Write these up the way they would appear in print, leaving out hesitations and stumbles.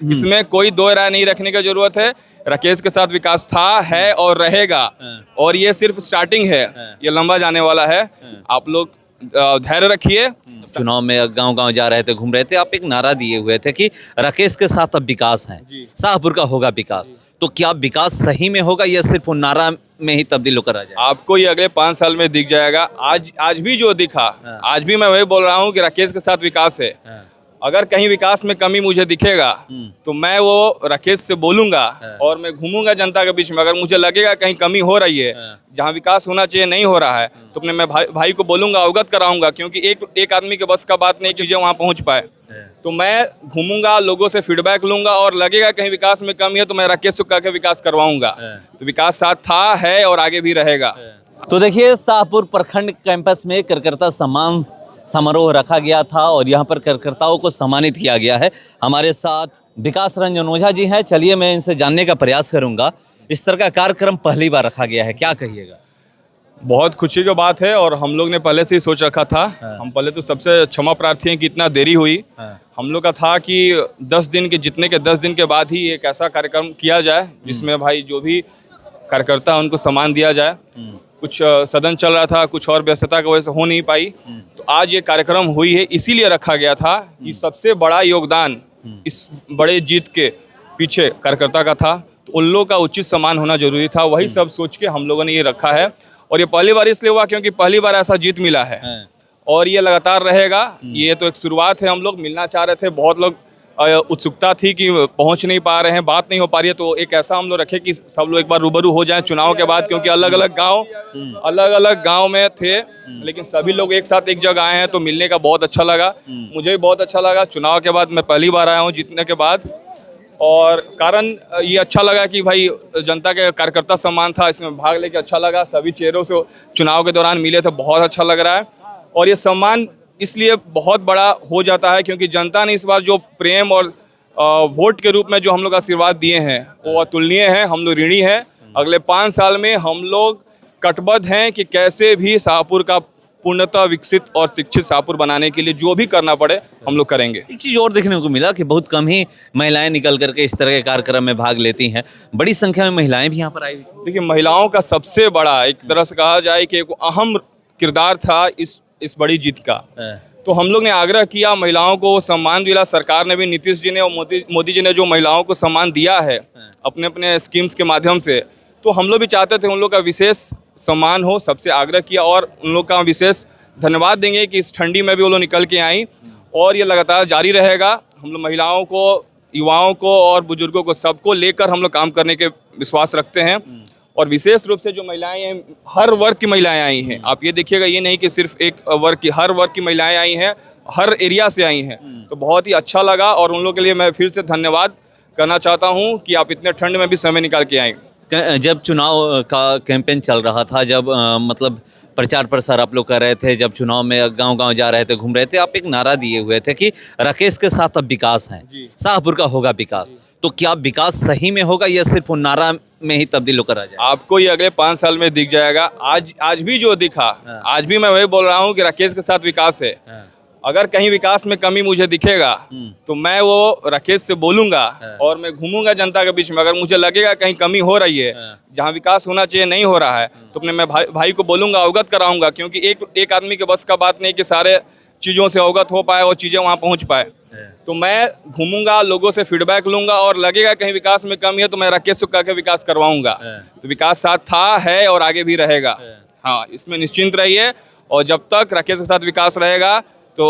इसमें कोई दो राय नहीं रखने की जरूरत है। राकेश के साथ विकास था, है और रहेगा। और ये सिर्फ स्टार्टिंग है, ये लंबा जाने वाला है। आप लोग धैर्य रखिए। चुनाव में गांव-गांव जा रहे थे, घूम रहे थे, आप एक नारा दिए हुए थे कि राकेश के साथ अब विकास है, शाहपुर का होगा विकास। तो क्या विकास सही में होगा या सिर्फ वो नारा में ही तब्दील होकर आ जाए? आपको ये अगले 5 साल में दिख जाएगा। आज भी जो दिखा, आज भी मैं वही बोल रहा हूँ कि राकेश के साथ विकास है। अगर कहीं विकास में कमी मुझे दिखेगा तो मैं वो राकेश से बोलूंगा और मैं घूमूंगा जनता के बीच में। अगर मुझे लगेगा कहीं कमी हो रही है, जहाँ विकास होना चाहिए नहीं हो रहा है, तो अपने मैं भाई को बोलूंगा, अवगत कराऊंगा। क्योंकि एक आदमी के बस का बात नहीं, चीजें वहाँ पहुँच पाए। तो मैं घूमूंगा, लोगों से फीडबैक लूंगा और लगेगा कहीं विकास में कमी है तो मैं राकेश को कह के विकास करवाऊंगा। तो विकास साथ था, है और आगे भी रहेगा। तो देखिए, शाहपुर प्रखंड कैंपस में कार्यकर्ता सम्मान समारोह रखा गया था और यहाँ पर कार्यकर्ताओं को सम्मानित किया गया है। हमारे साथ विकास रंजन ओझा जी हैं। चलिए मैं इनसे जानने का प्रयास करूँगा, इस तरह का कार्यक्रम पहली बार रखा गया है, क्या कहिएगा? बहुत खुशी की बात है और हम लोग ने पहले से ही सोच रखा था। हम पहले तो सबसे क्षमा प्रार्थी हैं कि इतना देरी हुई। हम लोग का था कि 10 दिन के जितने के 10 दिन के बाद ही एक ऐसा कार्यक्रम किया जाए जिसमें भाई जो भी कार्यकर्ता है उनको सम्मान दिया जाए। कुछ सदन चल रहा था, कुछ और व्यस्तता की वजह से हो नहीं पाई। तो आज ये कार्यक्रम हुई है, इसीलिए रखा गया था कि सबसे बड़ा योगदान इस बड़े जीत के पीछे कार्यकर्ता का था। तो उन लोगों का उचित सम्मान होना जरूरी था। वही सब सोच के हम लोगों ने ये रखा है। और ये पहली बार इसलिए हुआ क्योंकि पहली बार ऐसा जीत मिला है और ये लगातार रहेगा। ये तो एक शुरुआत है। हम लोग मिलना चाह रहे थे, बहुत लोग उत्सुकता थी कि पहुंच नहीं पा रहे हैं, बात नहीं हो पा रही है। तो एक ऐसा हम लोग रखे कि सब लोग एक बार रूबरू हो जाएं चुनाव के बाद। क्योंकि अलग अलग गांव में थे, लेकिन सभी लोग एक साथ एक जगह आए हैं तो मिलने का बहुत अच्छा लगा। मुझे भी बहुत अच्छा लगा। चुनाव के बाद मैं पहली बार आया हूँ जीतने के बाद। और कारण ये अच्छा लगा कि भाई जनता के कार्यकर्ता सम्मान था, इसमें भाग लेके अच्छा लगा। सभी चेहरों से चुनाव के दौरान मिले थे, बहुत अच्छा लग रहा है। और ये सम्मान इसलिए बहुत बड़ा हो जाता है क्योंकि जनता ने इस बार जो प्रेम और वोट के रूप में जो हम लोग आशीर्वाद दिए हैं वो अतुलनीय है। हम लोग ऋणी हैं। अगले 5 साल में हम लोग कटिबद्ध हैं कि कैसे भी शाहपुर का पूर्णतः विकसित और शिक्षित शाहपुर बनाने के लिए जो भी करना पड़े हम लोग करेंगे। एक चीज़ और देखने को मिला कि बहुत कम ही महिलाएं निकल करके इस तरह के कार्यक्रम में भाग लेती हैं, बड़ी संख्या में महिलाएं भी यहाँ पर आई हुई थी। देखिए, महिलाओं का सबसे बड़ा एक तरह से कहा जाए कि एक अहम किरदार था इस बड़ी जीत का। तो हम लोग ने आग्रह किया, महिलाओं को सम्मान दिला। सरकार ने भी, नीतीश जी ने और मोदी जी ने जो महिलाओं को सम्मान दिया है अपने अपने स्कीम्स के माध्यम से, तो हम लोग भी चाहते थे उन लोग का विशेष सम्मान हो। सबसे आग्रह किया और उन लोग का विशेष धन्यवाद देंगे कि इस ठंडी में भी वो लोग निकल के आई। और ये लगातार जारी रहेगा। हम लोग महिलाओं को, युवाओं को और बुजुर्गों को, सबको लेकर हम लोग काम करने के विश्वास रखते हैं। और विशेष रूप से जो महिलाएं हैं, हर वर्ग की महिलाएं आई हैं। आप ये देखिएगा, ये नहीं कि सिर्फ एक वर्ग की, हर वर्ग की महिलाएं आई हैं, हर एरिया से आई हैं। तो बहुत ही अच्छा लगा और उन लोगों के लिए मैं फिर से धन्यवाद करना चाहता हूँ कि आप इतने ठंड में भी समय निकाल के आए। जब चुनाव का कैंपेन चल रहा था, जब मतलब प्रचार प्रसार आप लोग कर रहे थे, जब चुनाव में गांव-गांव जा रहे थे, घूम रहे थे, आप एक नारा दिए हुए थे कि राकेश के साथ अब विकास है, शाहपुर का होगा विकास। तो क्या विकास सही में होगा या सिर्फ वो नारा में ही तब्दील होकर आ जाए? आपको ये अगले 5 साल में दिख जाएगा। आज भी जो दिखा, आज भी मैं वही बोल रहा हूँ कि राकेश के साथ विकास है। अगर कहीं विकास में कमी मुझे दिखेगा तो मैं वो राकेश से बोलूंगा और मैं घूमूंगा जनता के बीच में। अगर मुझे लगेगा कहीं कमी हो रही है, जहाँ विकास होना चाहिए नहीं हो रहा है, तो अपने मैं भाई को बोलूंगा, अवगत कराऊंगा। क्योंकि एक आदमी के बस का बात नहीं कि सारे चीज़ों से अवगत हो पाए और चीज़ें वहाँ पहुँच पाए। तो मैं घूमूंगा, लोगों से फीडबैक लूंगा और लगेगा कहीं विकास में कमी है तो मैं राकेश को कह के विकास करवाऊंगा। तो विकास साथ था, है और आगे भी रहेगा। हाँ, इसमें निश्चिंत रहिए। और जब तक राकेश के साथ विकास रहेगा तो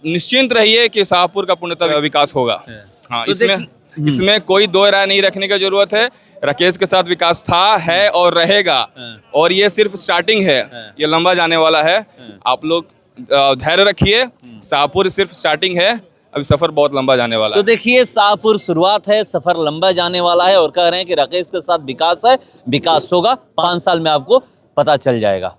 निश्चिंत रहिए कि शाहपुर का पूर्णतः विकास होगा। हाँ, इसमें कोई दो राय नहीं रखने की जरूरत है। राकेश के साथ विकास था, है और रहेगा। और ये सिर्फ स्टार्टिंग है, ये लंबा जाने वाला है। आप लोग धैर्य रखिए। शाहपुर सिर्फ स्टार्टिंग है, अभी सफर बहुत लंबा जाने वाला है। तो देखिए, शाहपुर शुरुआत है, सफर लंबा जाने वाला है और कह रहे हैं कि राकेश के साथ विकास है, विकास होगा। 5 साल में आपको पता चल जाएगा।